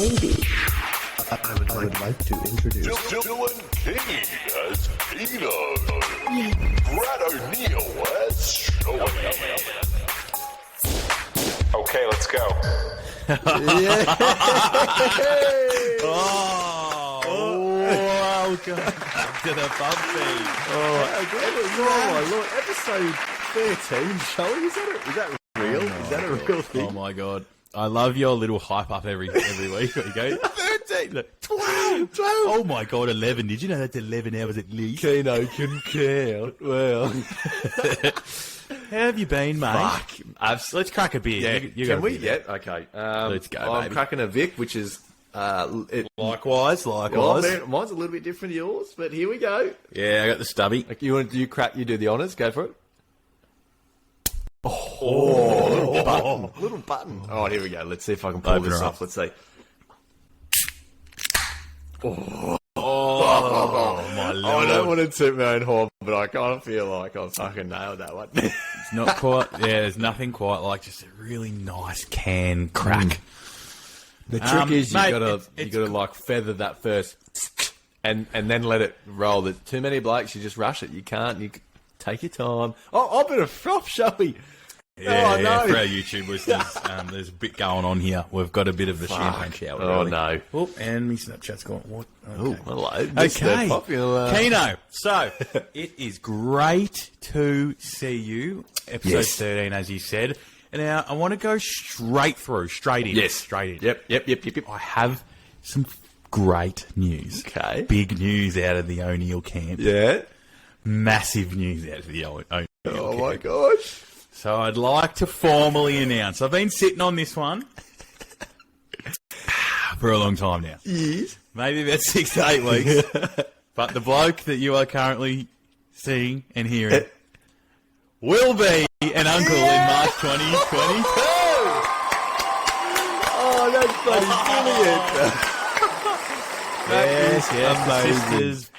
maybe I would like to introduce Dylan King as keeneo. Brad O'Neill as showy. Okay, let's go. Welcome to the pub feed. Oh my lord, episode 13, Showy, is that real? Is that a real thing? Oh my god. I love your little hype up every week. Where you go, 13, 12. Oh my god, 11. Did you know that's 11 hours at least? Keeneo can count. Well, How have you been, mate? Let's crack a beer. yeah. You Can go we? beer. Yeah, okay. Let's go, I'm baby. cracking a Vic, which is... Likewise. Mine's a little bit different to yours, but here we go. Yeah, I got the stubby. Like, you do the honours, go for it. Little button. Oh, here we go. Let's see if I can pull Open this her off. up. Let's see. Oh, my I lord. don't want to toot my own horn, but I kind of feel like I fucking nailed that one. It's not quite... Yeah, there's nothing quite like just a really nice can crack. The trick is mate, you gotta like feather that first, and then let it roll. There's too many blokes, you just rush it. You can't. You take your time. Oh, a bit of froth, Showy. Yeah, Oh, no. for our YouTube listeners, there's a bit going on here. We've got a bit of the champagne shower. Oh, really. no. Oh, and my Snapchat's gone. What? Oh, Okay. hello. Okay. Popular. Keeneo. So, it is great to see you. Episode Yes. 13, as you said. And now, I want to go straight in. Yes. Straight in. Yep. I have some great news. Okay. Big news out of the O'Neill camp. Yeah. Massive news out of the O'Neill camp. Oh my gosh. So I'd like to formally announce. I've been sitting on this one for a long time now. Yes. Maybe about 6 to 8 weeks. But the bloke that you are currently seeing and hearing will be an uncle in March 2022. Oh, that's bloody brilliant. Yes.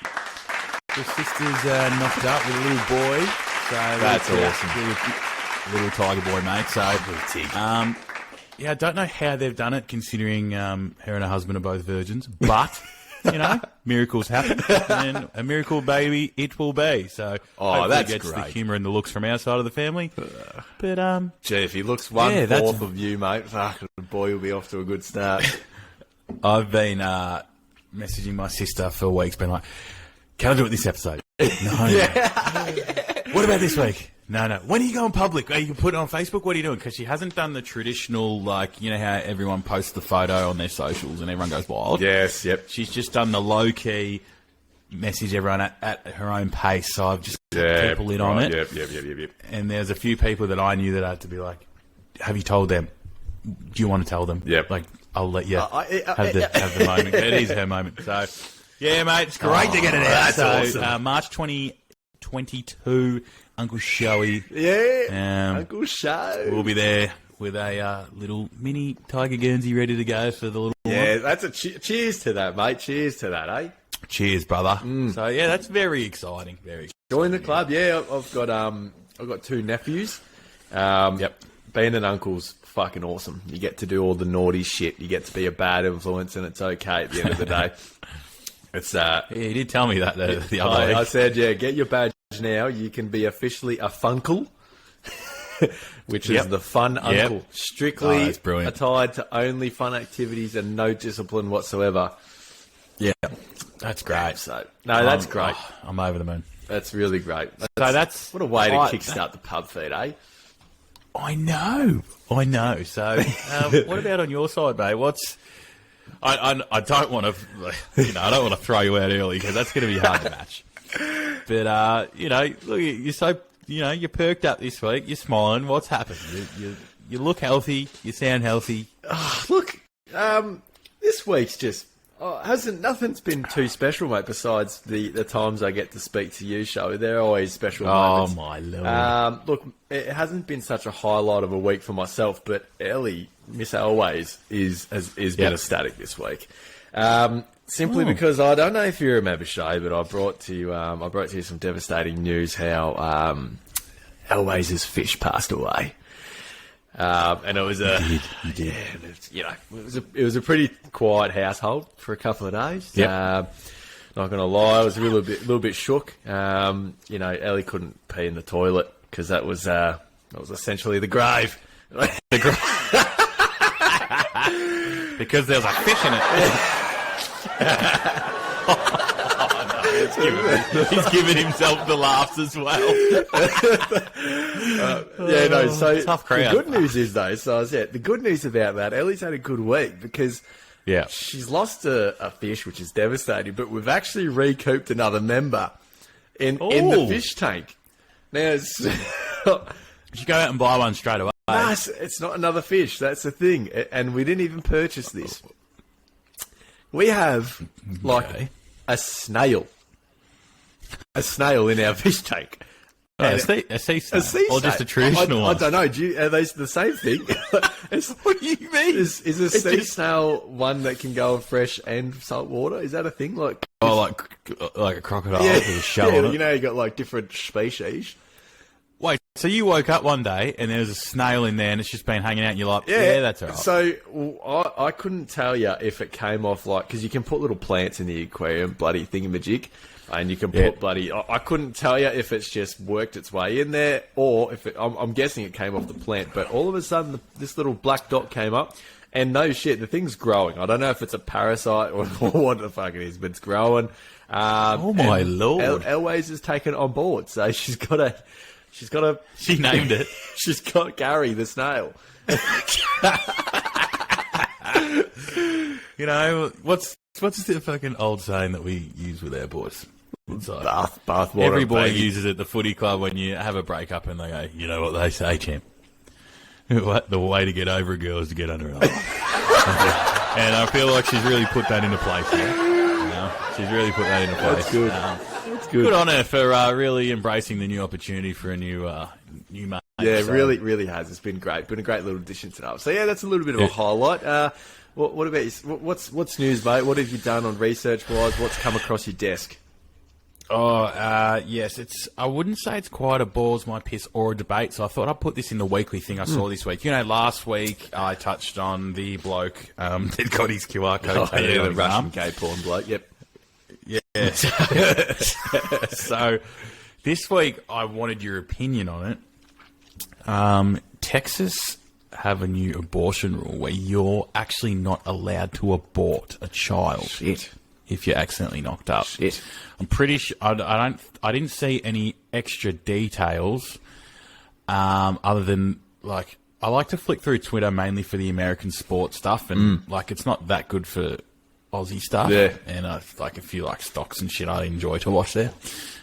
The sister's knocked up with a little boy. So That's awesome. Little tiger boy, mate. So, yeah, I don't know how they've done it, considering her and her husband are both virgins. But, you know, miracles happen, and a miracle baby it will be. So, hopefully that's it gets great. the humour and the looks from our side of the family. But, Gee, if he looks 1/4 that's- of you, mate, fuck, the boy will be off to a good start. I've been messaging my sister for weeks, been like, "Can I do it this episode?" No. What about this week? No. When are you going public? Are you can put it on Facebook? What are you doing? Because she hasn't done the traditional, like, you know how everyone posts the photo on their socials and everyone goes wild? Yes, yep. She's just done the low-key message everyone at her own pace, so I've just kept a lid on it. Yep. And there's a few people that I knew that I had to be like, have you told them? Do you want to tell them? Yep. Like, I'll let you have the moment. It is her moment. So, yeah, mate, it's great to get it out. That's So, awesome. March 2022, Uncle Showy Yeah. Uncle Show. will be there with a little mini Tiger Guernsey ready to go for the little one. Yeah, that's a cheers to that, mate. Cheers to that, eh? Cheers, brother. So, yeah, that's very exciting. Very exciting. Join the club. Yeah, I've got 2 nephews. Being an uncle's fucking awesome. You get to do all the naughty shit. You get to be a bad influence, and it's okay at the end of the day. It's Yeah, he did tell me that the other week. I said, yeah, get your badge now. You can be officially a funkle, which is the fun uncle. Strictly that's brilliant. tied to only fun activities and no discipline whatsoever. Yeah, that's great. So, no, that's great. I'm over the moon. That's really great. That's What a way to kickstart the pub feed, eh? I know. So, what about on your side, mate? I don't want to, I don't want to throw you out early because that's going to be hard to match. But look, you're so, you're perked up this week. You're smiling. What's happened? You look healthy. You sound healthy. Look, this week's just nothing's been too special, mate. Besides the times I get to speak to you, show they're always special moments. Oh my lord! Look, it hasn't been such a highlight of a week for myself, but Ellie, Miss Always, is been ecstatic this week. Simply because I don't know if you remember, Shay, but I brought to you some devastating news how Always' fish passed away. And it was a, You did. yeah, it was a pretty quiet household for a couple of days. Yep. Not gonna lie, I was a little bit shook. Ellie couldn't pee in the toilet because that was essentially the grave. Because there's a fish in it. He's giving himself the laughs as well. So tough crowd. The good news is though, the good news about that, Ellie's had a good week because she's lost a fish, which is devastating, but we've actually recouped another member in the fish tank. Now, You should go out and buy one straight away. no, it's not another fish. That's the thing, and we didn't even purchase this. We have a snail in our fish tank. A sea snail? Or just a traditional one? I don't know. Are they the same thing? What do you mean? Is a sea snail one that can go in fresh and salt water? Is that a thing? Like a crocodile with a shell on it? You know, you got like different species. Wait, so you woke up one day and there was a snail in there and it's just been hanging out and you're like, yeah that's all right. So I couldn't tell you if it came off because you can put little plants in the aquarium, bloody thingamajig, and you can put bloody... I couldn't tell you if it's just worked its way in there or if I'm guessing it came off the plant, but all of a sudden this little black dot came up and no shit, the thing's growing. I don't know if it's a parasite or what the fuck it is, but it's growing. Oh my lord. Elways has taken it on board, so she's got to... She named it. She's got Gary the snail. You know, what's the fucking old saying that we use with our boys? It's like, bath water. Every boy uses it at the footy club when you have a break-up and they go, you know what they say, champ? The way to get over a girl is to get under her arm. And I feel like she's really put that into place now. She's really put that into place. That's good. That's good. Good on her for really embracing the new opportunity for a new mate. Yeah, so. really has. It's been great. Been a great little addition to that. So yeah, that's a little bit of a highlight. What about you? What's news, mate? What have you done on research-wise? What's come across your desk? Yes, I wouldn't say it's quite a balls, my piss, or a debate, so I thought I'd put this in the weekly thing I saw this week. You know, last week I touched on the bloke that got his QR code taken on the his Russian arm. gay porn bloke, yep. Yeah. So, this week I wanted your opinion on it. Texas have a new abortion rule where you're actually not allowed to abort a child. Shit. If you're accidentally knocked up. Shit. I'm pretty sure I didn't see any extra details other than I like to flick through Twitter mainly for the American sports stuff and it's not that good for Aussie stuff. Yeah. And a few stocks and shit I enjoy to watch there.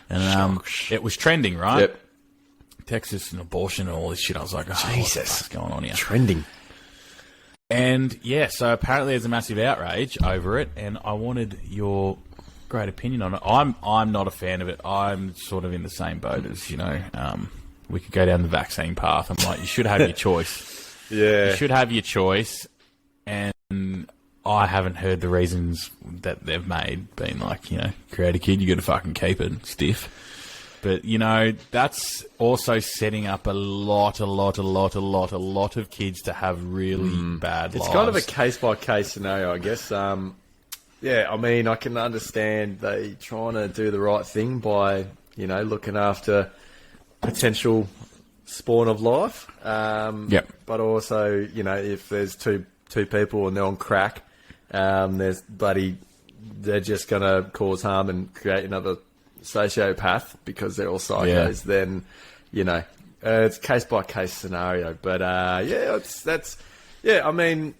And it was trending, right? Yep. Texas and abortion and all this shit. I was like, oh, Jesus. what the fuck's going on here? Trending. And yeah, so apparently there's a massive outrage over it, and I wanted your great opinion on it. I'm not a fan of it. I'm sort of in the same boat as we could go down the vaccine path. I'm like, you should have your choice. Yeah, you should have your choice, and I haven't heard the reasons that they've made. Being like, create a kid, you got to fucking keep it stiff. But, that's also setting up a lot of kids to have really bad lives. It's kind of a case-by-case scenario, I guess. I mean, I can understand they trying to do the right thing by, looking after potential spawn of life. Yep. But also, if there's two people and they're on crack, they're just going to cause harm and create another sociopath because they're all psychos, then it's case by case scenario. But I mean,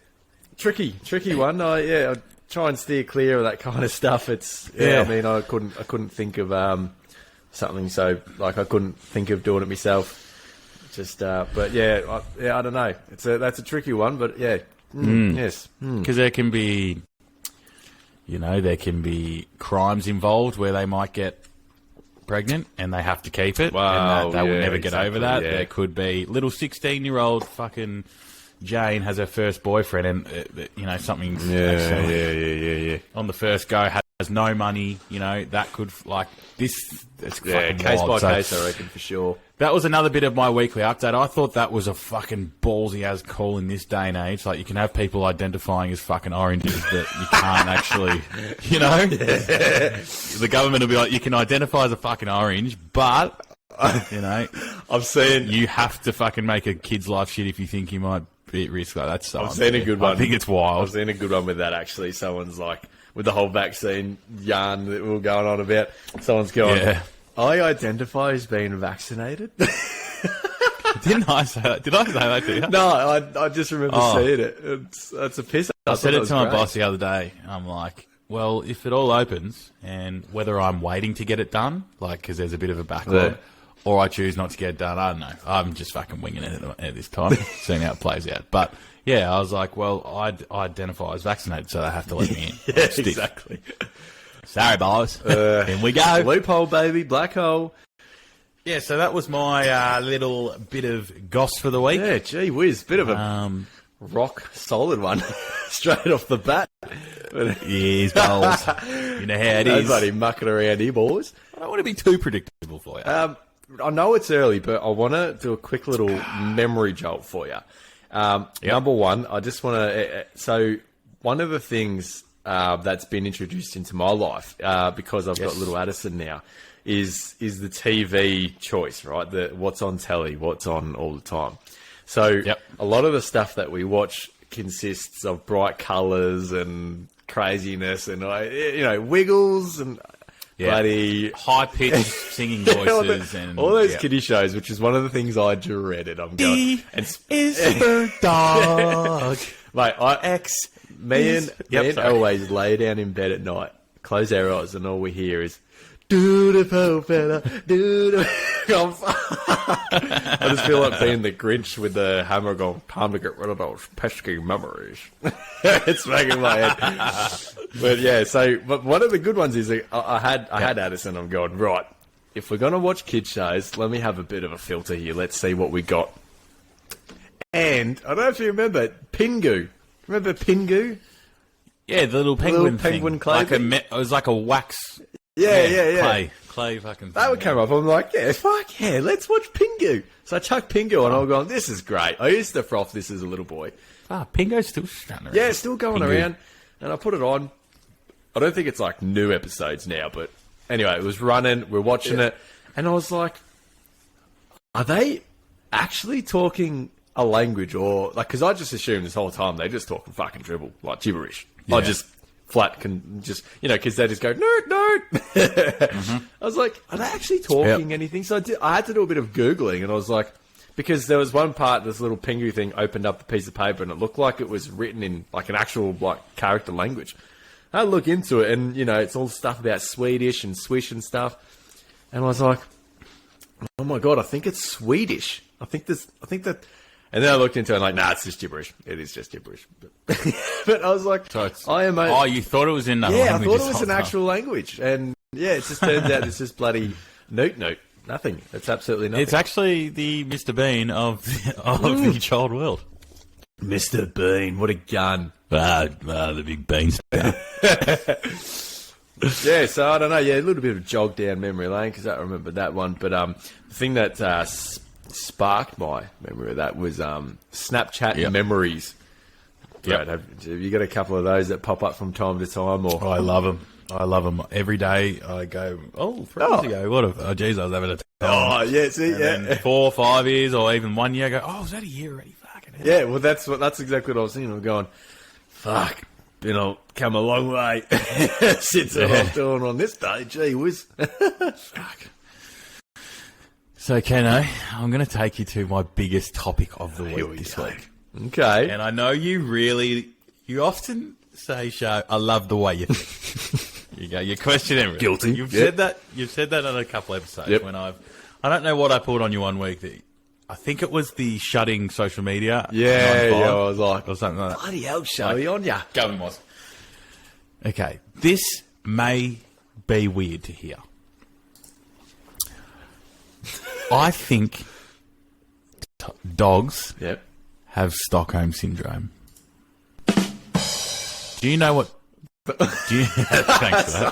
tricky one. I try and steer clear of that kind of stuff. I mean, I couldn't think of something so I couldn't think of doing it myself. But I don't know. That's a tricky one. But yes, because there can be. There can be crimes involved where they might get pregnant and they have to keep it. Wow, and they will never get over that. Yeah. There could be little 16-year-old fucking Jane has her first boyfriend and, something Yeah. on the first go has has no money, you know, that could, like, this, it's fucking case wild. by case, I reckon, for sure. That was another bit of my weekly update. I thought that was a fucking ballsy as call in this day and age. Like, you can have people identifying as fucking oranges that you can't actually, you know? The government will be like, you can identify as a fucking orange, but, you know, I've seen... you have to fucking make a kid's life shit if you think you might be at risk. Like, that's so I've seen a good one. I think it's wild. I've seen a good one with that, actually. Someone's like, with the whole vaccine yarn that we were going on about, someone's going... Yeah. I identify as being vaccinated. Didn't I say that? Did I say that to you? No, I just remember seeing it. It's a piss. I said it to my boss the other day. I'm like, well, if it all opens, and whether I'm waiting to get it done, like, because there's a bit of a backlog, or I choose not to get it done, I don't know. I'm just fucking winging it at this time, seeing how it plays out. But, yeah, I was like, well, I identify as vaccinated, so they have to let me in. Yeah, exactly. Sorry, boys. In we go. Loophole, baby. Black hole. Yeah, so that was my little bit of goss for the week. Yeah, gee whiz. Bit of a rock solid one. Straight off the bat. Yes, balls. You know how it is. Nobody mucking around here, boys. I don't want to be too predictable for you. I know it's early, but I want to do a quick little memory jolt for you. Number one, I just want to... So, one of the things... that's been introduced into my life because I've got little Addison now is the TV choice, right? The what's on telly, what's on all the time. So a lot of the stuff that we watch consists of bright colours and craziness and wiggles and bloody high pitched singing voices and all those kiddie shows, which is one of the things I dreaded. I'm going is the dog, mate. Me and always lay down in bed at night, close our eyes, and all we hear is, do the po fella, do the... I just feel like being the Grinch with the hammer going, time to get rid of those pesky memories. It's making my head. But yeah, but one of the good ones is I had Addison, I'm going, right, if we're going to watch kid shows, let me have a bit of a filter here. Let's see what we got. And I don't know if you remember, Pingu. Remember Pingu? Yeah, the little penguin thing. Clothing. It was like a wax. Yeah. Clay fucking thing. That would come up. I'm like, fuck yeah, let's watch Pingu. So I chucked Pingu on. I'm going, this is great. I used to froth this as a little boy. Pingu's still standing around. Yeah, it's still going around. And I put it on. I don't think it's like new episodes now, but anyway, it was running. We're watching it. And I was like, are they actually talking a language or like, because I just assumed this whole time they're just talking fucking dribble, like gibberish. I just flat can just, because they just go nerd. I was like, are they actually talking anything? So I had to do a bit of Googling, and I was like, because there was one part, this little Pingu thing opened up a piece of paper and it looked like it was written in like an actual like character language. I had to look into it, and it's all stuff about Swedish and Swish and stuff, and I was like, oh my god, I think it's Swedish. I think that. And then I looked into it and like, nah, it's just gibberish. It is just gibberish. But I was like, you thought it was in another language? Yeah, I thought it was an actual language. And yeah, it just turns out it's just bloody note. Nothing. It's absolutely nothing. It's actually the Mr. Bean of the child world. Mr. Bean, what a gun. The big bean. Yeah, so I don't know. Yeah, a little bit of jog down memory lane because I remember that one. But the thing that sparked my memory of that was Snapchat memories. Right, have you got a couple of those that pop up from time to time? Or I love them. Every day I go, 3 years ago, I was having a Oh, yeah, see, then 4 or 5 years or even 1 year, I go, was that a year already? Fucking hell. Yeah, well, that's exactly what I was thinking. I'm going, fuck, come a long way since I've doing on this day. Gee whiz. Fuck. So, Keno, I'm going to take you to my biggest topic of the week this week. Okay. And I know you often say, Show, I love the way you think. You go, you question everything. Guilty. You've said that on a couple episodes when I don't know what I pulled on you one week. I think it was the shutting social media. Yeah, I was like, or something like that. Bloody hell, Showy on ya. Going was. Okay, this may be weird to hear. I think dogs have Stockholm syndrome. Do you know what Do you, thanks for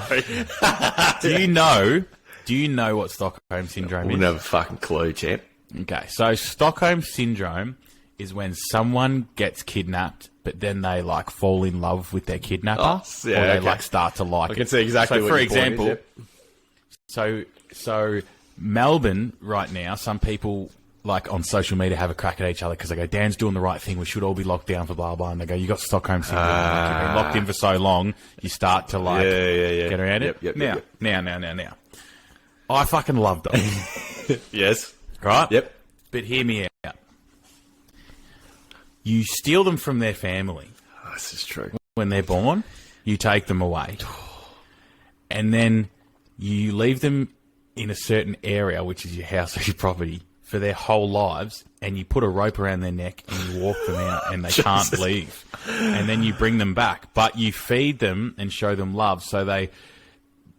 that. Do you know what Stockholm Syndrome We'll is? never fucking clue, champ. Okay, so Stockholm Syndrome is when someone gets kidnapped, but then they, like, fall in love with their kidnapper, Oh, yeah, or they, okay. like, start to like I it. can see exactly so what for your point example, is, yep. so Melbourne right now, some people, like, on social media have a crack at each other because they go, Dan's doing the right thing, we should all be locked down for blah, blah, and they go, you got Stockholm Syndrome. Like, you've been locked in for so long, you start to, like, Yeah. get around Yep, it. yep. Now. I fucking love dogs. Yes. Right? Yep. But hear me out. You steal them from their family. Oh, this is true. When they're born, you take them away. And then you leave them in a certain area, which is your house or your property, for their whole lives, and you put a rope around their neck and you walk them out and they can't leave. And then you bring them back. But you feed them and show them love, so they...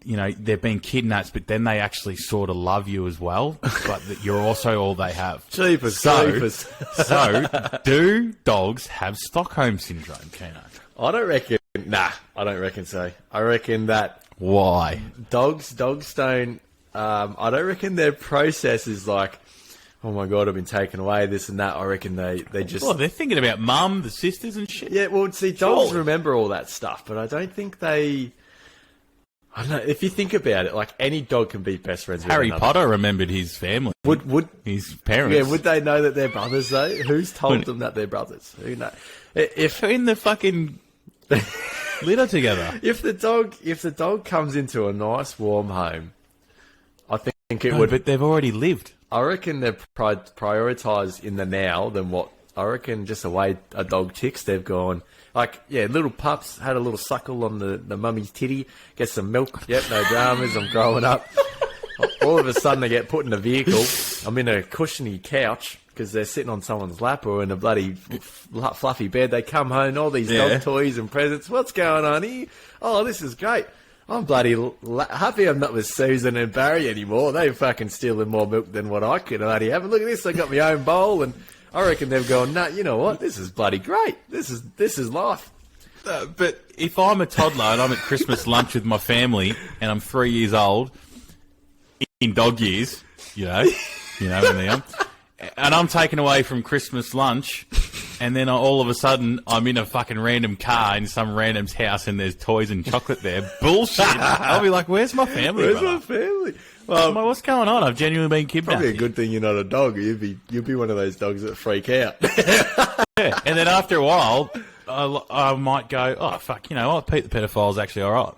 You know, they've been kidnapped, but then they actually sort of love you as well, but that you're also all they have. Jeepers. So, do dogs have Stockholm Syndrome, Keno? I don't reckon... Nah, I don't reckon so. I reckon that Why? dogs don't... I don't reckon their process is like, oh my God, I've been taken away, this and that. I reckon they just... Well, they're thinking about mum, the sisters and shit. Yeah, well, see, dogs Surely. remember all that stuff, but I don't think they... I don't know, if you think about it, like, any dog can be best friends with Harry another. Potter remembered his family, Would his parents. Yeah, would they know that they're brothers, though? Who's told them that they're brothers? Who knows? If in the fucking litter together. if the dog comes into a nice warm home, I think it No, would. but they've already lived. I reckon they're prioritised in the now than what I reckon. Just the way a dog ticks, they've gone. Like, yeah, little pups had a little suckle on the mummy's titty, get some milk. Yep, no dramas. I'm growing up. All of a sudden, they get put in a vehicle. I'm in a cushiony couch because they're sitting on someone's lap or in a bloody fluffy bed. They come home, all these dog toys and presents. What's going on here? Oh, this is great. I'm bloody happy I'm not with Susan and Barry anymore. They're fucking stealing more milk than what I could bloody have. And look at this, I got my own bowl, and I reckon they've gone, nah, you know what? This is bloody great. This is life. But if I'm a toddler and I'm at Christmas lunch with my family and I'm 3 years old, in dog years, you know when they are, and I'm taken away from Christmas lunch, and then all of a sudden I'm in a fucking random car in some random's house and there's toys and chocolate there. Bullshit. I'll be like, where's my family? Where's brother? my family? Well, What's going on? I've genuinely been kidnapped. probably a good thing you're not a dog. You'd be one of those dogs that freak out. Yeah. And then after a while, I might go, oh, fuck, you know what? Pete the pedophile's actually all right.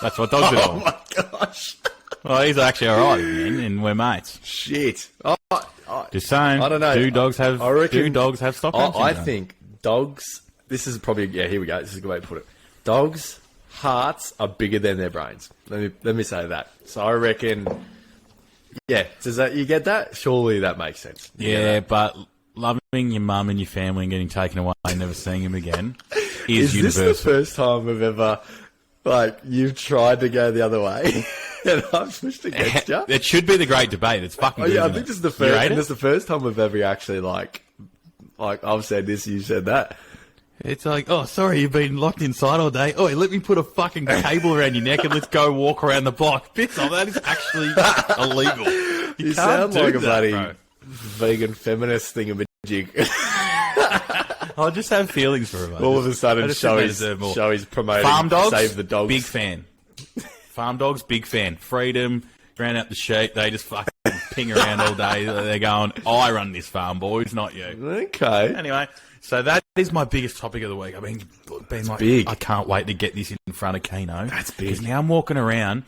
That's what dogs are Oh doing. my gosh. Well, he's actually all right, man, and we're mates. Shit. Just saying. I don't know. Do dogs have Stockholm I Syndrome? think dogs, this is probably, yeah, here we go. This is a good way to put it. Dogs' hearts are bigger than their brains. Let me say that. So I reckon, yeah, you get that? Surely that makes sense. You get Yeah, that? but loving your mum and your family and getting taken away and never seeing them again is Is this universal. the first time we've ever, like, you've tried to go the other way and I've pushed against you? It should be the great debate. It's fucking Oh good, yeah, I isn't think it? this is the You first. rate And it? this is the first time we've ever actually like I've said this, you said that. It's like, oh, sorry, you've been locked inside all day. Oh, let me put a fucking cable around your neck and let's go walk around the block. Piss off, that is actually illegal. You You can't sound do like a that, bloody bro. vegan feminist thingamajig. I just have feelings for him. All of a I sudden, just think they Showy's deserve more. promoting Farm dogs, Save the Dogs. big fan. Farm dogs, big fan. Freedom, ran out the sheep. They just fucking ping around all day. They're going, I run this farm, boys, not you. Okay. Anyway, so that is my biggest topic of the week. I've been like, big. I can't wait to get this in front of Keno. That's big. Because now I'm walking around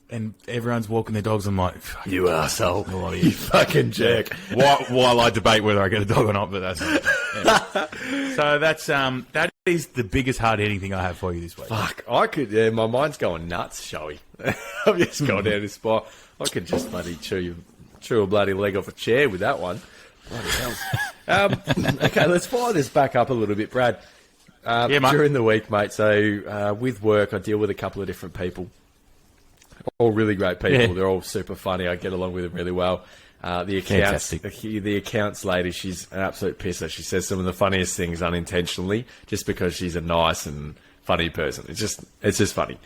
and everyone's walking their dogs. I'm like, fuck, You arsehole. a lot of You fucking jerk. while I debate whether I get a dog or not, but that's not anyway. So that is the biggest hard hitting thing I have for you this week. Fuck, I could, yeah, my mind's going nuts, Showy. I've just gone down this spot. I could just bloody chew a bloody leg off a chair with that one. Bloody hell. Okay, let's fire this back up a little bit, Brad. Yeah, mate. During the week, mate, so with work, I deal with a couple of different people. All really great people. Yeah. They're all super funny. I get along with them really well. The accounts lady, she's an absolute pisser. She says some of the funniest things unintentionally, just because she's a nice and funny person. It's just funny.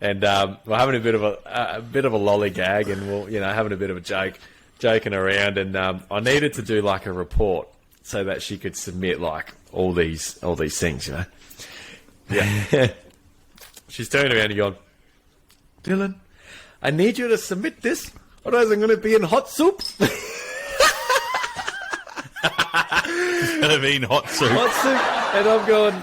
And we're having a bit of a lollygag, and having a bit of a joking around. And I needed to do like a report so that she could submit like all these things, you know. Yeah. She's turning around and going, Dylan, I need you to submit this, otherwise I'm going to be in hot soup. She's going to be in hot soup. Hot soup. And I'm going,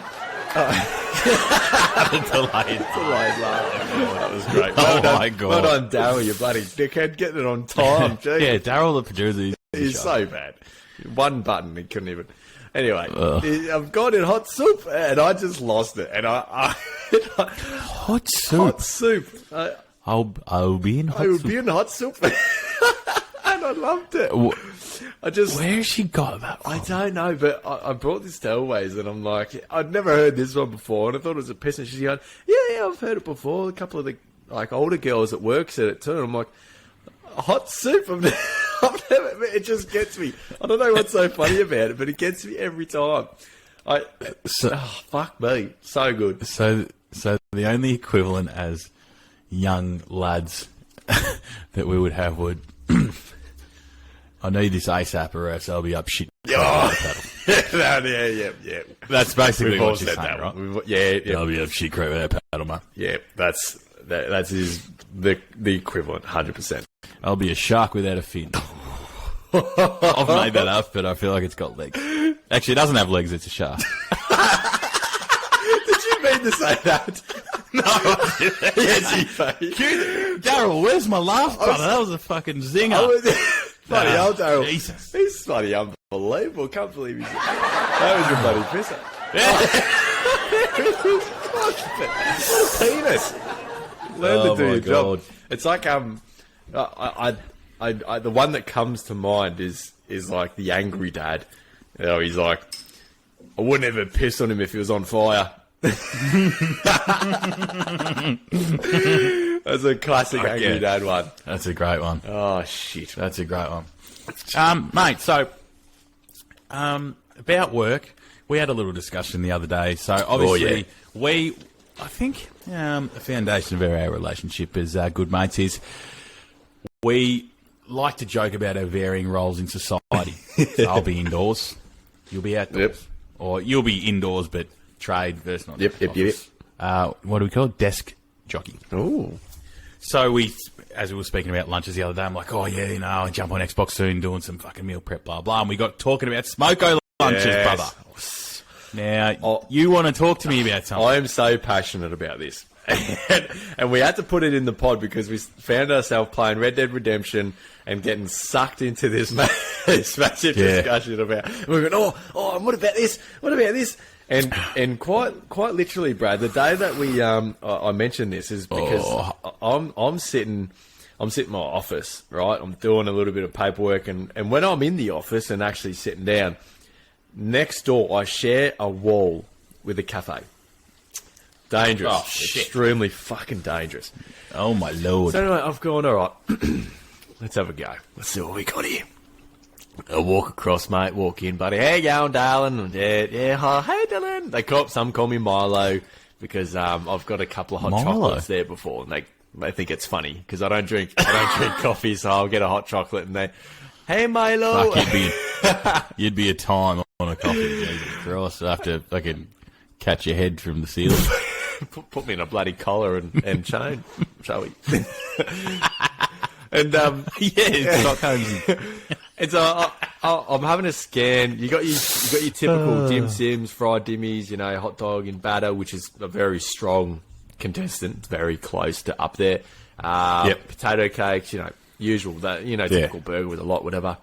Delayed laugh. That was great. My God. Well done, Daryl, you bloody dickhead, getting it on time. Yeah, Daryl, the producer, he's so bad. One button, he couldn't even. Anyway, I've got in hot soup, and I just lost it. And hot soup. Hot soup. I'll be in hot soup. I would be in hot soup. And I loved it. Where she got that from? I don't know, but I brought this to Always, and I'm like, I'd never heard this one before, and I thought it was a piss. And she's going, yeah, I've heard it before. A couple of the older girls at work said it too. And I'm like, hot soup. It just gets me. I don't know what's so funny about it, but it gets me every time. Fuck me, so good. So the only equivalent as young lads that we would have would, I need this ASAP or else I'll be up shit. Yeah. That's basically We've all what she's said saying, that. right? Yeah. I'll be up shit creek with that paddle, mate. Yeah, that's the equivalent, 100%. I'll be a shark without a fin. I've made that up, but I feel like it's got legs. Actually, it doesn't have legs, it's a shark. Did you mean to say that? No, I didn't. Yes, you did. Daryl, where's my laugh button? That was a fucking zinger. Bloody hell, Daryl. Jesus. He's bloody unbelievable. Can't believe he's... That was your bloody pisser. What a penis. Learn to do your job. It's like, the one that comes to mind is like the angry dad. You know, he's like, I wouldn't ever piss on him if he was on fire. That's a classic angry dad one. That's a great one. Oh, shit. That's a great one. Mate, so, about work, we had a little discussion the other day. So, obviously, I think the foundation of our relationship as good mates is we like to joke about our varying roles in society. So I'll be indoors, you'll be outdoors. Yep. Or you'll be indoors, but trade versus not. Yep. What do we call it? Desk jockey. Ooh. So as we were speaking about lunches the other day, I'm like, oh yeah, I jump on Xbox soon doing some fucking meal prep, blah, blah. And we got talking about Smoko lunches, brother. Now, you want to talk to me about something. I am so passionate about this. And we had to put it in the pod because we found ourselves playing Red Dead Redemption and getting sucked into this massive discussion about... And we're going, and what about this? What about this? And quite literally, Brad, the day that we I mentioned this is because I'm sitting in my office, right? I'm doing a little bit of paperwork, and when I'm in the office and actually sitting down, next door I share a wall with a cafe. Dangerous. Oh, shit. Extremely fucking dangerous. Oh, my Lord. So anyway, I've gone, all right, let's have a go. Let's see what we got here. I walk across, mate, walk in, buddy. How you going, darling? Yeah, hi, hey, Dylan. Some call me Milo because I've got a couple of hot chocolates there before, and they think it's funny because I don't drink coffee, so I'll get a hot chocolate, and they, hey, Milo. Fuck, you'd be a time on a coffee, Jesus Christ. I have to fucking catch your head from the ceiling. Put me in a bloody collar and chain, shall we? And Stockholm. And so I'm having a scan. You got your typical dim sims, fried dimmies, hot dog and batter, which is a very strong contestant, very close to up there. Potato cakes, usual that typical burger with a lot, whatever.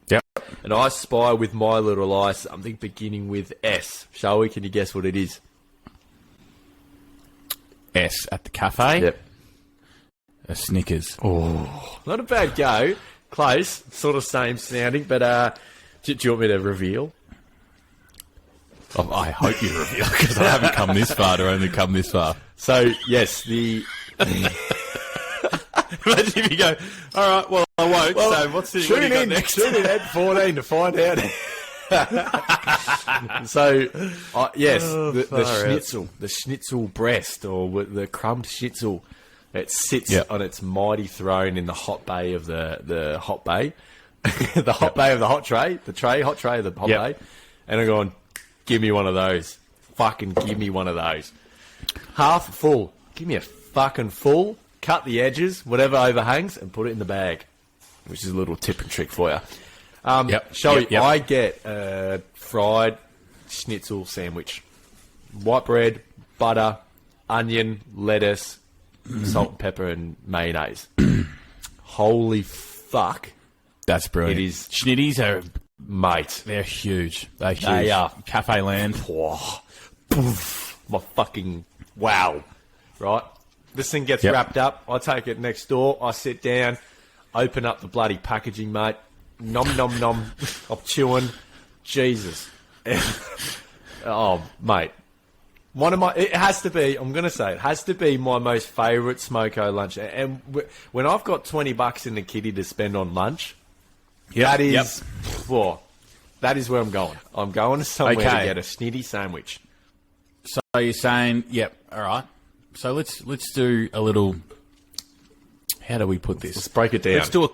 Yep. And I spy with my little eye something beginning with S. Shall we? Can you guess what it is? S at the cafe. Yep. A Snickers. Oh, not a bad go. Close, sort of same sounding, but do you want me to reveal? Oh, I hope you reveal, because I haven't come this far to only come this far. So, yes, the... Imagine if you go, all right, well, I won't, so what's the... Tune in next? Tune in at 14 to find out. So, yes, the schnitzel breast, or the crumbed schnitzel, it sits on its mighty throne in the hot bay of the hot bay, the hot bay of the hot tray, hot tray of the hot bay, and I'm going, give me one of those. Fucking give me one of those. Half full. Give me a fucking full. Cut the edges, whatever overhangs, and put it in the bag, which is a little tip and trick for you. I get a fried schnitzel sandwich. White bread, butter, onion, lettuce, salt and pepper, and mayonnaise. Holy fuck. That's brilliant. It is. Schnitties are... Mate. They're huge. They're huge. They are. Cafe land. Oh, poof, my fucking... Wow. Right? This thing gets wrapped up. I take it next door. I sit down, open up the bloody packaging, mate. Nom, nom, nom. I'm chewing. Jesus. Oh, mate. It has to be, I'm going to say, it has to be my most favourite Smoko lunch. And when I've got $20 in the kitty to spend on lunch, that is that is where I'm going. I'm going somewhere to get a snitty sandwich. So you're saying, all right. So let's do a little. How do we put this? Let's break it down. Let's do a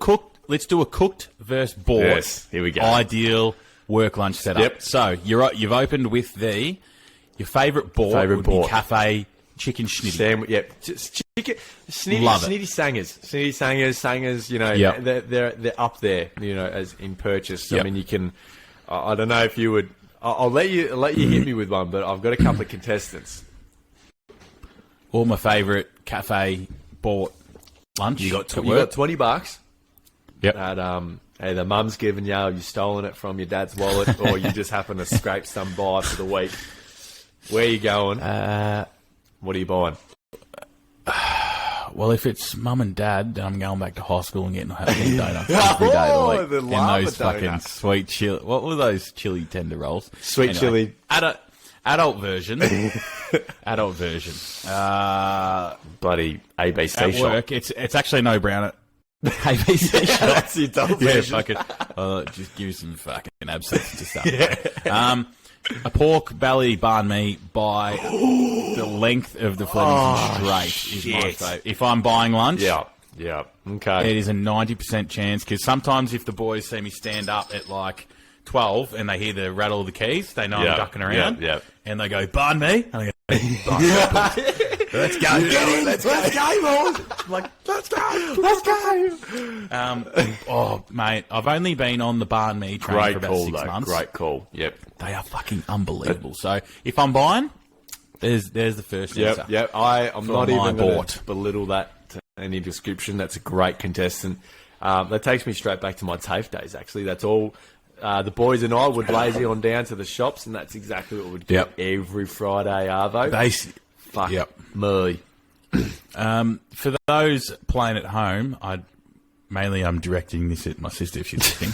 cooked versus bought. Yes, here we go. Ideal work lunch setup. Yep. So you've opened with your favourite bought would be cafe chicken schnitty. Sandwich, just chicken snitty, Love it. snitty sangers. You know, they're up there. You know, as in purchase. I mean, you can. I don't know if you would. I'll let you hit me with one, but I've got a couple of contestants. All my favourite cafe bought lunch. You got $20. Yep. That either mum's given you, or you've stolen it from your dad's wallet, or you just happen to scrape some by for the week. Where are you going? What are you buying? Well, if it's mum and dad, then I'm going back to high school and getting having donuts every day of the week. And those fucking sweet chili. What were those chili tender rolls? Sweet chili. Adult version. Adult version. Bloody ABC at shop. work, it's actually no brown at ABC shop. That's the adult version. Fucking, just give me some fucking absinthe to start. A pork belly banh mi by the length of the Flemington straight is my favourite. If I'm buying lunch, okay, it is a 90% chance, because sometimes if the boys see me stand up at like 12 and they hear the rattle of the keys, they know I'm ducking around, and they go, banh mi, and I go, let's go, let's go, boys. I'm like, let's go. Oh, mate, I've only been on the banh mi train for about 6 months. Great call. Yep, they are fucking unbelievable. So if I'm buying, there's the first answer. Yep. I'm not even going to belittle that to any description. That's a great contestant. That takes me straight back to my TAFE days. Actually, that's all. The boys and I would lazy on down to the shops, and that's exactly what we'd get every Friday, Arvo. Fuck me. For those playing at home, I'm directing this at my sister if she's listening,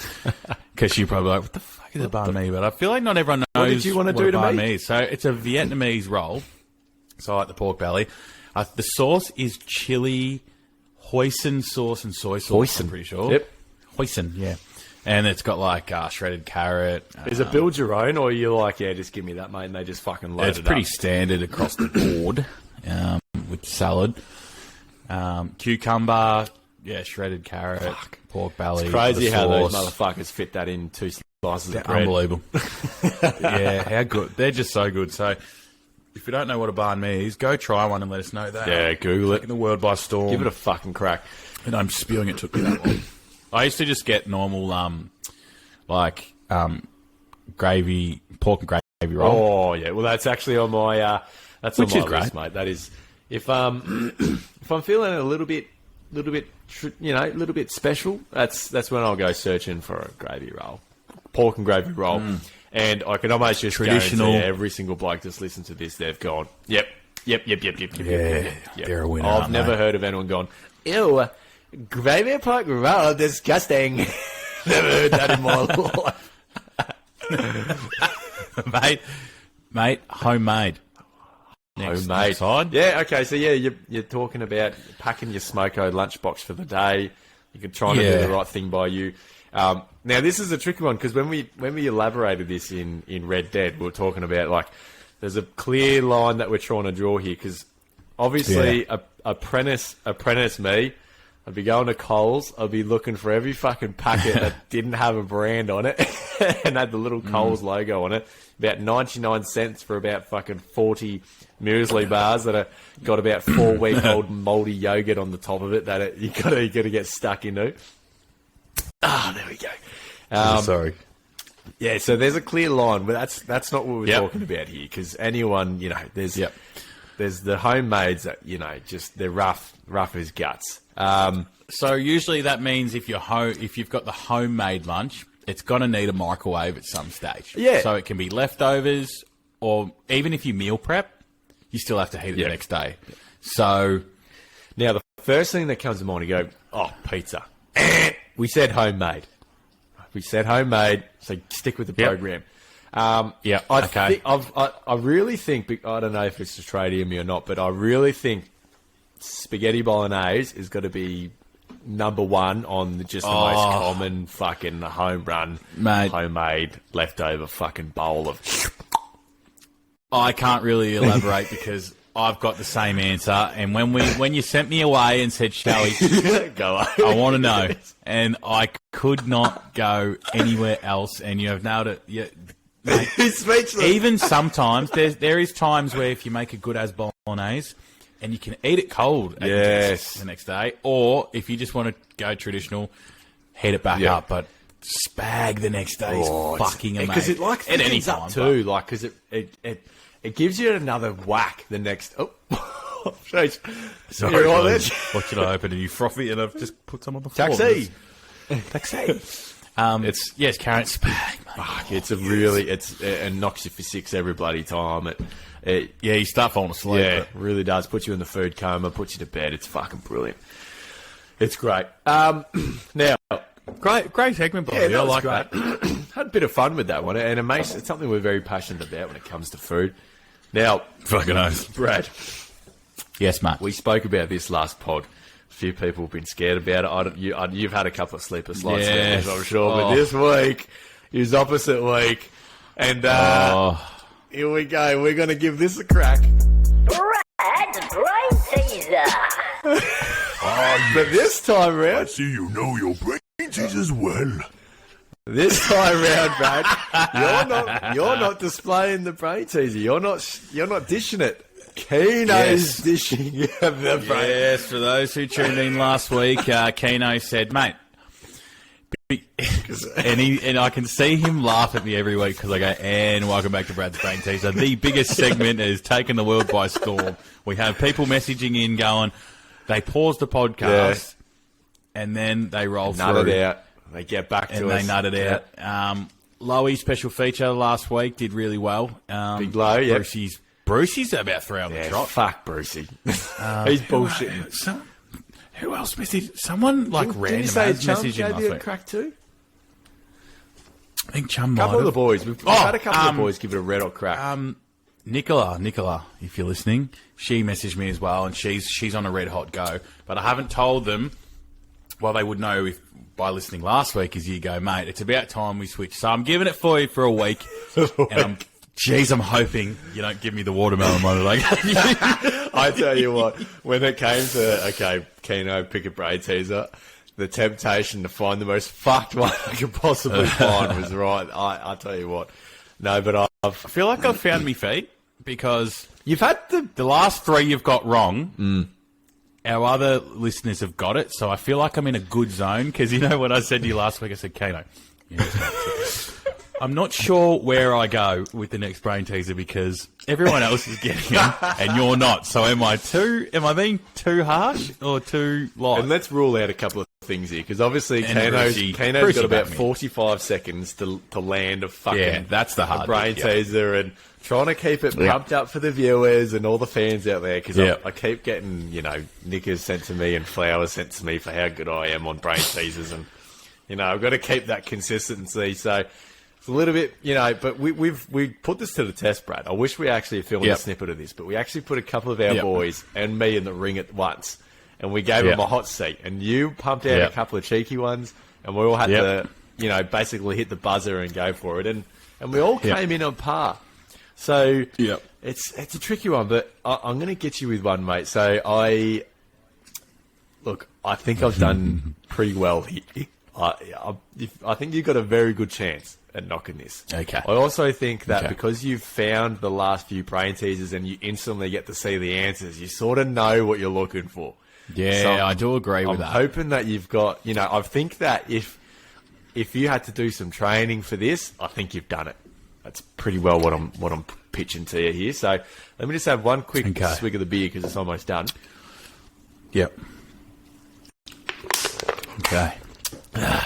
because she's probably like, what the fuck is a banh mi? But I feel like not everyone knows what did you want to do to banh me? Mi is. So it's a Vietnamese roll. So I like the pork belly. The sauce is chili, hoisin sauce and soy sauce, I'm pretty sure. Yep. Hoisin, yeah. And it's got like shredded carrot. Is it build your own, or you're like, just give me that, mate, and they just fucking load it up? It's pretty standard across the board with salad. Cucumber, shredded carrot, pork belly. It's crazy how those motherfuckers fit that in 2 slices of bread. Unbelievable. Yeah, how good. They're just so good. So if you don't know what a banh mi is, go try one and let us know that. Yeah, Google it. Taking the world by storm. Give it a fucking crack. And I'm spewing it took me that long. I used to just get normal, gravy, pork and gravy roll. Oh yeah, well that's actually on my Which is list, great, mate. That is if I'm feeling a little bit special. That's when I'll go searching for a gravy roll, pork and gravy roll, and I can almost just traditional. guarantee every single bloke just listen to this. They've gone, yep. They're a winner. I've never heard of anyone gone, ew. Gravy pork roll, disgusting. Never heard that in my life. mate, homemade. Homemade. Side. Yeah, okay, so you're talking about packing your Smoko lunchbox for the day. You can try to do the right thing by you. Now, this is a tricky one because when we elaborated this in Red Dead, we were talking about, like, there's a clear line that we're trying to draw here because obviously apprentice me, I'd be going to Coles, I'd be looking for every fucking packet that didn't have a brand on it and had the little Coles logo on it. About 99 cents for about fucking 40 muesli bars that have got about 4-week-old mouldy yogurt on the top of it that you gotta get stuck into. There we go. Sorry. Yeah, so there's a clear line, but that's not what we're talking about here because anyone, there's the homemades that, just they're rough as guts. So usually that means if you've got the homemade lunch, it's going to need a microwave at some stage. Yeah. So it can be leftovers, or even if you meal prep, you still have to heat it the next day. So now the first thing that comes to mind, you go, oh, pizza. We said homemade. So stick with the program. I really think, I don't know if it's just trading me or not, but I really think spaghetti bolognese is got to be number one on the most common fucking homemade leftover fucking bowl of. I can't really elaborate because I've got the same answer. And when you sent me away and said showy, I want to know, and I could not go anywhere else. And you have nailed it. Mate, he's speechless. Even sometimes there is times where if you make a good as bolognese. And you can eat it cold the next day. Or if you just want to go traditional, heat it back up. But spag the next day is fucking amazing. Because it at any time, up too. Like, because it gives you another whack the next... Oh, sorry. What should I open? Are you frothy? And I've just put some on the floor. Taxi. It's carrot spag. Fuck, it knocks you for 6 every bloody time. You start falling asleep. Yeah, it really does. Puts you in the food coma, puts you to bed. It's fucking brilliant. It's great. Now, great segment, Bobby. I like that. Had a bit of fun with that one, and it's something we're very passionate about when it comes to food. Now, fucking oath. Brad. Yes, mate. We spoke about this last pod. A few people have been scared about it. You've had a couple of sleepless nights, I'm sure. But this week is opposite week, and here we go. We're going to give this a crack. Brad's brain teaser. But this time round, I see you know your brain teasers well. This time round, Brad, you're not displaying the brain teaser. You're not dishing it. Keeno's dishing the brain. Yes, for those who tuned in last week, Keeno said, mate, and I can see him laugh at me every week because I go, and welcome back to Brad's Brain Teaser. The biggest segment has taken the world by storm. We have people messaging in going, they pause the podcast and then they roll nut through. It out. They get back to us. And they nut it out. Lowy special feature last week did really well. Big Low, yeah. Brucey's about 3 on the trot. Fuck Brucey. He's bullshitting. Who else messaged? Someone random messaging gave last you a week. crack too? I think Chum A couple of the boys. We've had a couple of um, boys give it a red hot crack. Nicola, if you're listening, she messaged me as well, and she's on a red hot go. But I haven't told them. Well, they would know if by listening last week, as you go, mate. It's about time we switch. So I'm giving it for you for a week, and I'm hoping you don't give me the watermelon one. I tell you what, when it came to Keeno, pick a brain teaser, the temptation to find the most fucked one I could possibly find was right. I tell you what, no, but I feel like I've found me feet because you've had the last 3 you've got wrong. Our other listeners have got it, so I feel like I'm in a good zone because when I said to you last week, I said, Keeno, I'm not sure where I go with the next brain teaser because everyone else is getting them and you're not. So am I being too harsh or too light? And let's rule out a couple of things here because obviously Keeno's got about 45 seconds to land a fucking that's the hard brain teaser and trying to keep it pumped up for the viewers and all the fans out there because I keep getting knickers sent to me and flowers sent to me for how good I am on brain teasers and I've got to keep that consistency. So it's a little bit, but we put this to the test, Brad. I wish we actually filmed a snippet of this, but we actually put a couple of our boys and me in the ring at once, and we gave them a hot seat. And you pumped out a couple of cheeky ones, and we all had to basically hit the buzzer and go for it, and we all came in on par. So it's a tricky one, but I'm going to get you with one, mate. So I think I've done pretty well here. I think you've got a very good chance at knocking this. Okay. I also think that because you've found the last few brain teasers and you instantly get to see the answers, you sort of know what you're looking for. Yeah, so I do agree with that. I'm hoping that you've got, I think that if you had to do some training for this, I think you've done it. That's pretty well what I'm pitching to you here. So let me just have one quick swig of the beer because it's almost done. Yep. Okay.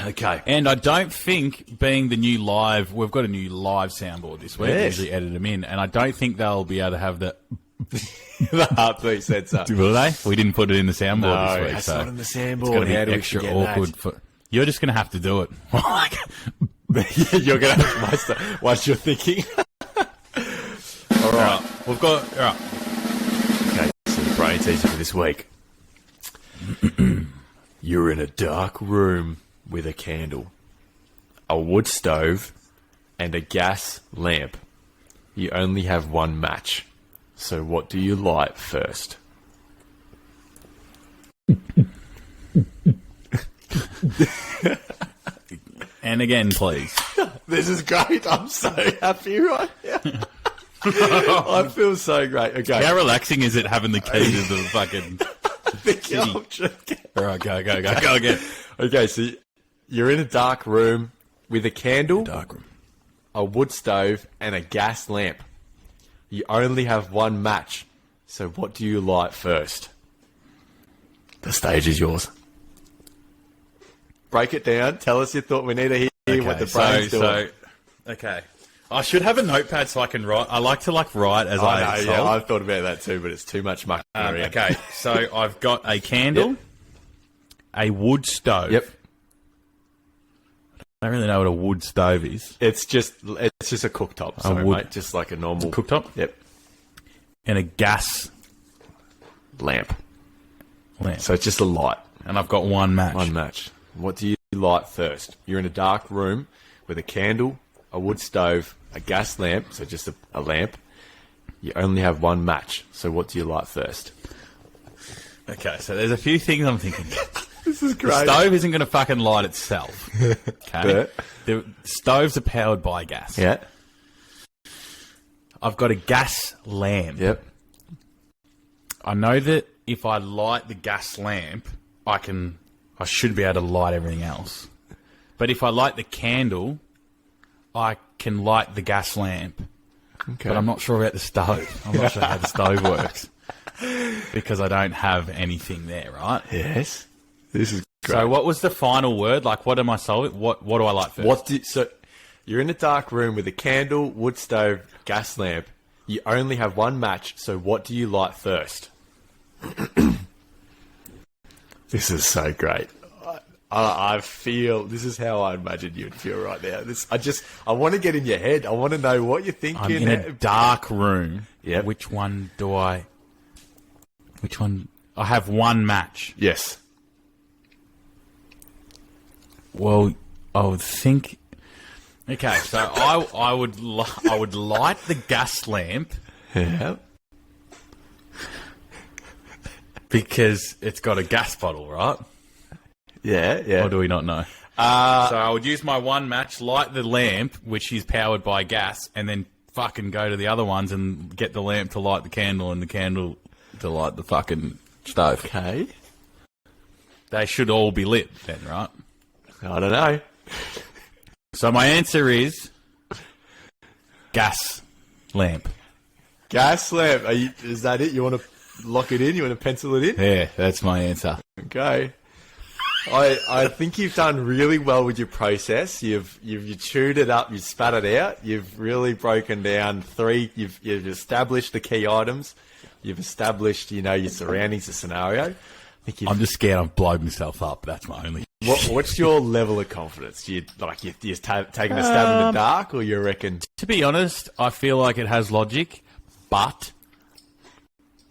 Okay. And I don't think, being the new live, we've got a new live soundboard this week. Yes. Usually edit them in, and I don't think they'll be able to have the heartbeat sensor. Will they? We didn't put it in the soundboard No, this week, it's so not in the soundboard. it's going to How be do we extra forget awkward. that? You're just going to have to do it. You're going to have to master what you're thinking. All right. We've got... All right. Okay, so the brain teaser for this week. You're in a dark room with a candle, a wood stove, and a gas lamp. You only have one match. So what do you light first? And again, please. This is great. I'm so happy right now. I feel so great. Okay. How relaxing is it having the key to the fucking... All right, go again. Okay, so you're in a dark room with a candle, Dark room. a wood stove, and a gas lamp. You only have one match. So what do you light first? The stage is yours. Break it down. Tell us your thought. We need to hear what the brain's doing. Okay. I should have a notepad so I can write. I like to write as I know, yeah, I've thought about that too, but it's too much muck. Okay, so I've got a candle, a wood stove. Yep. I don't really know what a wood stove is. It's just a cooktop. Sorry, mate. Just like a normal cooktop. Yep. And a gas lamp. lamp. So it's just a light. And I've got one match. One match. What do you light first? You're in a dark room with a candle, a wood stove, a gas lamp, so just a lamp. You only have one match. So what do you light first? Okay, so there's a few things I'm thinking. This is great. The stove isn't going to fucking light itself. Okay? The stoves are powered by gas. Yeah. I've got a gas lamp. Yep. I know that if I light the gas lamp, I should be able to light everything else. But if I light the candle, I can light the gas lamp. Okay. But I'm not sure about the stove. I'm not sure how the stove works. Because I don't have anything there, right? Yes. This is great. So what was the final word? Like, what am I solving? What do I light first? So you're in a dark room with a candle, wood stove, gas lamp. You only have one match, so what do you light first? This is so great. I feel this is how I imagine you'd feel right now. I want to get in your head. I want to know what you're thinking. I'm in a dark room. Yeah. Which one? I have one match. Yes. Well, I would think. Okay, so I would light the gas lamp. Yeah. Because it's got a gas bottle, right? Yeah. Or do we not know? So I would use my one match, light the lamp, which is powered by gas, and then fucking go to the other ones and get the lamp to light the candle and the candle to light the fucking stove. Okay. They should all be lit then, right? I don't know. So my answer is gas lamp. Gas lamp. Is that it? You want to lock it in? You want to pencil it in? Yeah, that's my answer. Okay. I think you've done really well with your process. You've chewed it up, you've spat it out. You've really broken down three. You've established the key items. You've established, your surroundings, the scenario. I'm just scared I've blown myself up. That's my only. What's your level of confidence? Do you taking a stab in the dark, or you reckon? To be honest, I feel like it has logic, but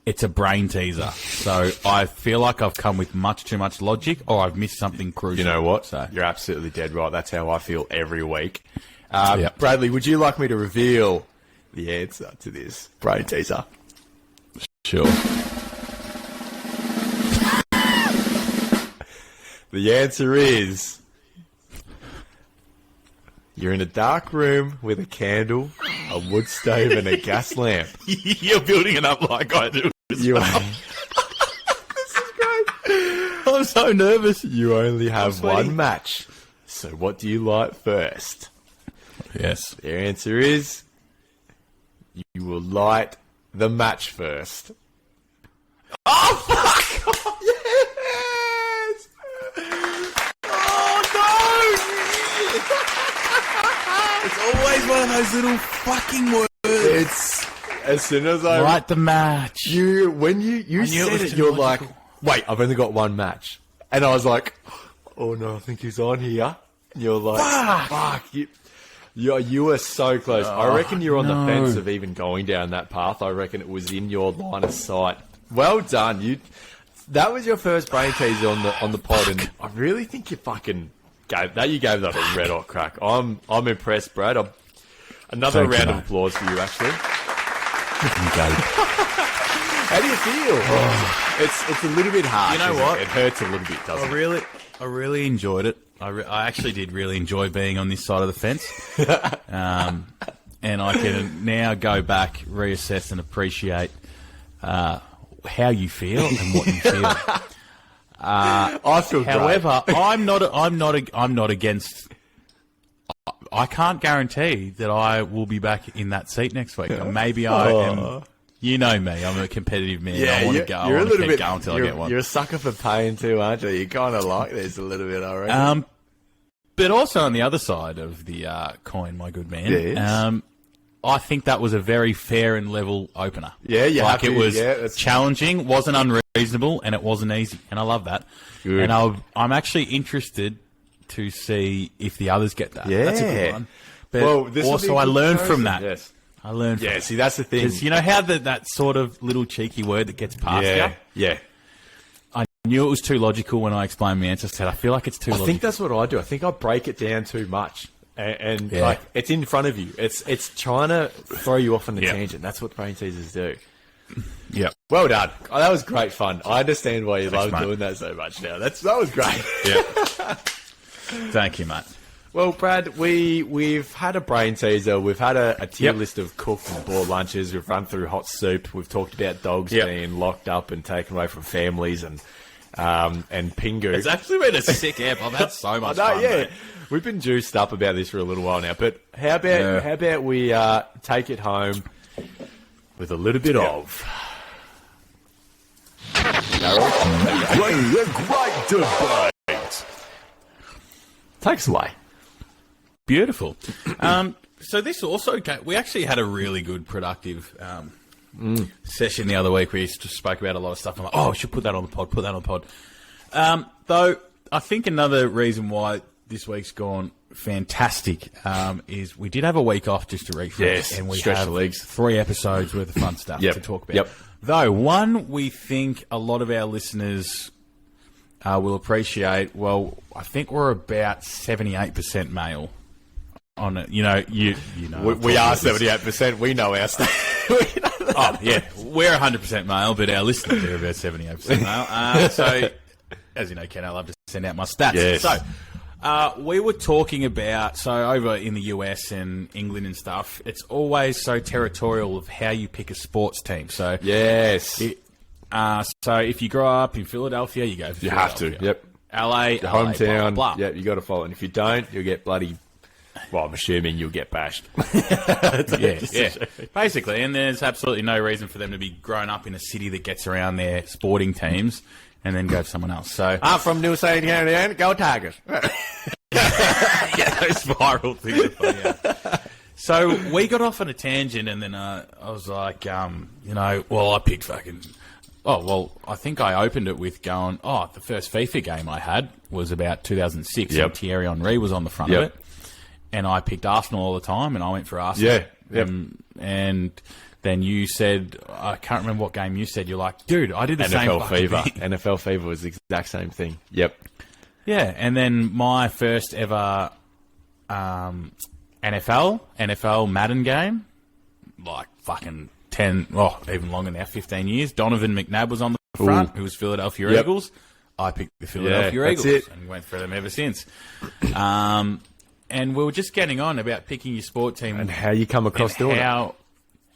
it's a brain teaser. So I feel like I've come with much too much logic, or I've missed something crucial. You know what? So You're absolutely dead right. That's how I feel every week. Yep. Bradley, would you like me to reveal the answer to this brain teaser? sure. The answer is... You're in a dark room with a candle, a wood stove, and a gas lamp. You're building it up like I do. You this is great. I'm so nervous. You only have one match. So what do you light first? Yes. The answer is you will light the match first. Oh, fuck! Yes! Oh, no! It's always one of those little fucking words. It's as soon as I Light the match. when you said it, you're like, wait, I've only got one match, and I was like, oh no, I think he's on here. And you're like, fuck, you were so close. I reckon you're on the fence of even going down that path. I reckon it was in your line of sight. Well done, That was your first brain teaser on the pod, and I really think you fucking gave that. You gave that a red hot crack. I'm impressed, Brad. Another round of applause for you, actually. How do you feel? It's a little bit hard. You know what? It hurts a little bit, doesn't it? I really enjoyed it. I actually did really enjoy being on this side of the fence. And I can now go back, reassess and appreciate how you feel and what you feel. I feel However, I'm not against. I can't guarantee that I will be back in that seat next week. Maybe I am. You know me. I'm a competitive man. Yeah, I want to go. I want to keep going until I get one. You're a sucker for pain too, aren't you? You kind of like this a little bit, I reckon. But also on the other side of the coin, my good man, yes. I think that was a very fair and level opener. Yeah, you like have it to, was yeah, challenging, wasn't unreasonable, and it wasn't easy, and I love that. Good. And I'm actually interested to see if the others get that. Yeah. That's a good one. But Well, this will be also, a I good learned chosen. from that. Yes. I learned. From Yeah, that. see, that's the thing. Because you know how that sort of little cheeky word that gets past you. Yeah. I knew it was too logical when I explained my answer. Said I feel like it's too. I logical. think that's what I do. I think I break it down too much, and Yeah. like it's in front of you. It's trying to throw you off on a Yeah. tangent. That's what brain teasers do. Yeah. Well done. Oh, that was great fun. I understand why you love mate. doing that so much now. That was great. Yeah. Thank you, mate. Well, Brad, we've had a brain teaser. We've had a tier Yep. list of cooked and boiled lunches. We've run through hot soup. We've talked about dogs Yep. being locked up and taken away from families and Pingu. It's actually been a sick app. I've had so much fun. Mate. We've been juiced up about this for a little while now. But how about we take it home with a little bit of Playing a great debate. Take us away. Beautiful. So this also we actually had a really good, productive session the other week. We just spoke about a lot of stuff. I'm like, I should put that on the pod. Put that on the pod. Though I think another reason why this week's gone fantastic is we did have a week off just to refresh, Yes, and we stretch have the legs. 3 episodes worth of fun stuff Yep, to talk about. yep. Though one we think a lot of our listeners will appreciate. Well, I think we're about 78% male on it. You know. We are 78%. We know our stuff. Oh, yeah. We're 100% male, but our listeners are about 78% male. So, as you know, Ken, I love to send out my stats. Yes. So, we were talking about, over in the US and England and stuff, it's always so territorial of how you pick a sports team. So, Yes. so if you grow up in Philadelphia, you go for You have to. Philadelphia. Yep. LA, Your LA, hometown. blah, blah. Yeah, you got to follow. And if you don't, you'll get bloody... Well, I'm assuming you'll get bashed. Yeah. Basically, and there's absolutely no reason for them to be grown up in a city that gets around their sporting teams and then go for someone else. So I'm from New South Carolina. Go Tigers. yeah, those viral things are funny. Yeah. So we got off on a tangent, and then I was like, I picked fucking... Oh, well, I think I opened it with going, the first FIFA game I had was about 2006, Yep. and Thierry Henry was on the front Yep. of it. And I picked Arsenal all the time, and I went for Arsenal. Yeah. Yep. And then you said, I can't remember what game you said. You're like, dude, I did the same NFL fucking Fever. thing. NFL Fever was the exact same thing. Yep. Yeah, and then my first ever NFL Madden game, like fucking 10, even longer now, 15 years. Donovan McNabb was on the front, who was Philadelphia Eagles. I picked the Philadelphia Eagles and went for them ever since. And we were just getting on about picking your sport team. And how you come across doing it.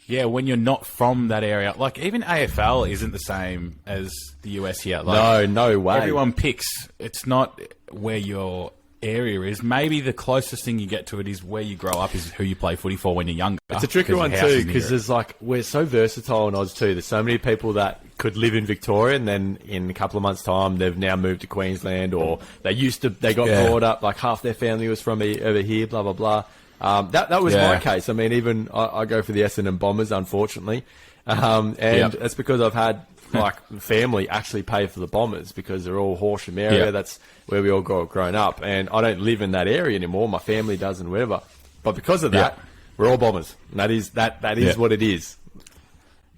Yeah, when you're not from that area. Like, even AFL isn't the same as the US here. Like, no way. Everyone picks. It's not where your area is. Maybe the closest thing you get to it is where you grow up, is who you play footy for when you're younger. It's a tricky one too, because there's we're so versatile in Oz too. There's so many people that could live in Victoria and then in a couple of months' time they've now moved to Queensland, or they got brought up, like half their family was from over here, blah blah blah. That was my case. I mean, even I go for the Essendon Bombers, unfortunately, and that's because I've had family actually pay for the Bombers because they're all Horsham area. Yep. That's where we all grown up, and I don't live in that area anymore. My family does and whatever, but because of that, we're all Bombers, and that is what it is.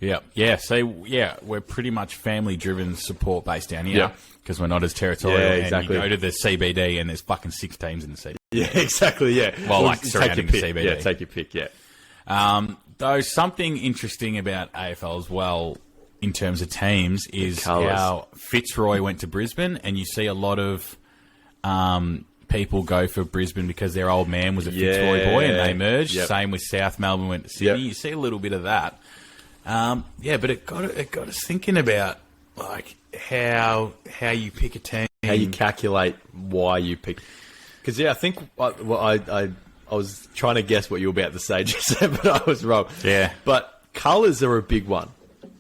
Yeah. So we're pretty much family-driven, support-based down here because we're not as territorial. Yeah, exactly. And you go to the CBD and there's fucking 6 teams in the CBD. Yeah, exactly. Yeah. Well, like surrounding the CBD. Yeah, take your pick. Yeah. Though something interesting about AFL as well, in terms of teams, is how Fitzroy went to Brisbane, and you see a lot of people go for Brisbane because their old man was a Fitzroy boy and they merged. Yep. Same with South Melbourne went to Sydney. You see a little bit of that. But it got us thinking about like how you pick a team, how you calculate why you pick. Because I think I was trying to guess what you were about to say just then, but I was wrong. Yeah. But colours are a big one.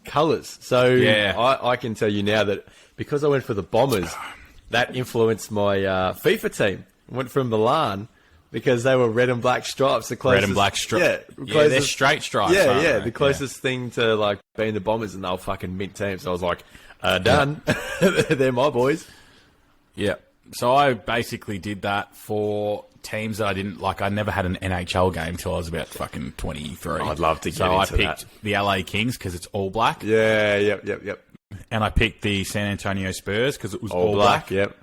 Colours. So I can tell you now that because I went for the Bombers, that influenced my FIFA team. I went from Milan because they were red and black stripes. The closest, red and black stripes. Yeah, they're straight stripes. The closest thing to like being the Bombers, and they were fucking mint teams. So I was like, done. They're my boys. Yeah. So I basically did that for teams that I didn't like. I never had an NHL game till I was about fucking 23. I'd love to get into that. So I picked the LA Kings because it's all black. Yeah, yep. And I picked the San Antonio Spurs because it was all black. Yep.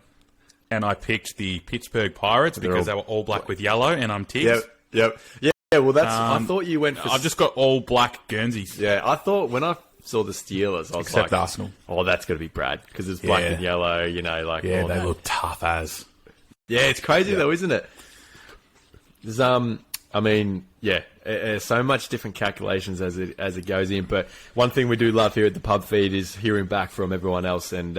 And I picked the Pittsburgh Pirates because they were all black with yellow, and I'm Tigs. Yep. Yeah, well, that's... I thought you went for... I've just got all black Guernseys. Yeah, I thought when I saw the Steelers, I was Except Arsenal. Oh, that's going to be Brad, because it's black and yellow, Yeah, they look tough as... Yeah, it's crazy though, isn't it? There's, so much different calculations as it goes in, but one thing we do love here at the Pub Feed is hearing back from everyone else, and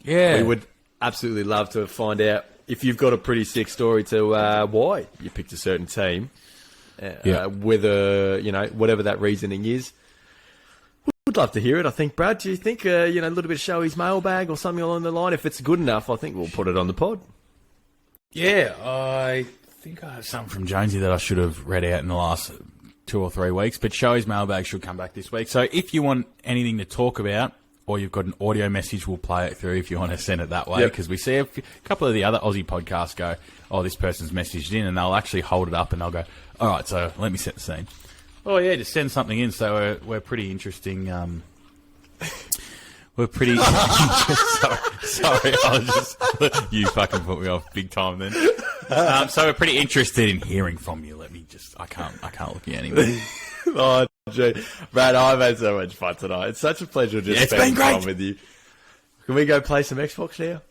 we would absolutely love to find out if you've got a pretty sick story to why you picked a certain team, whether, whatever that reasoning is. We'd love to hear it. I think, Brad, do you think, a little bit of Showy's mailbag or something along the line? If it's good enough, I think we'll put it on the pod. Yeah, I think I have something from Jonesy that I should have read out in the last 2 or 3 weeks, but Showy's mailbag should come back this week. So if you want anything to talk about, or you've got an audio message, we'll play it through if you want to send it that way, because we see a couple of the other Aussie podcasts go, oh, this person's messaged in, and they'll actually hold it up and they'll go, all right, so let me set the scene. Oh, yeah, just send something in. So we're pretty interesting. We're pretty... sorry, I was just... You fucking put me off big time then. So we're pretty interested in hearing from you. Let me just... I can't look at you anyway. Oh, gee. Brad, I've had so much fun tonight. It's such a pleasure just spending time with you. Can we go play some Xbox now?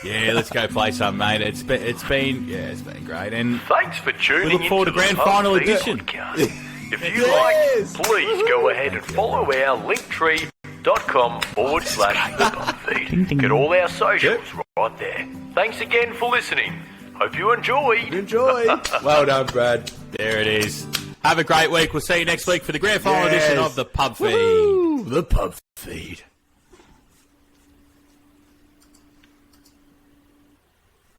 Yeah, let's go play some, mate. It's been great. And thanks for tuning in. We look forward to Grand Final Edition. If you like, please go ahead and follow our linktree.com/thepubfeed. Get all our socials right there. Thanks again for listening. Hope you enjoyed. Well done, Brad. There it is. Have a great week. We'll see you next week for the Grand Final Edition of the Pub Feed. Woo-hoo! The Pub Feed.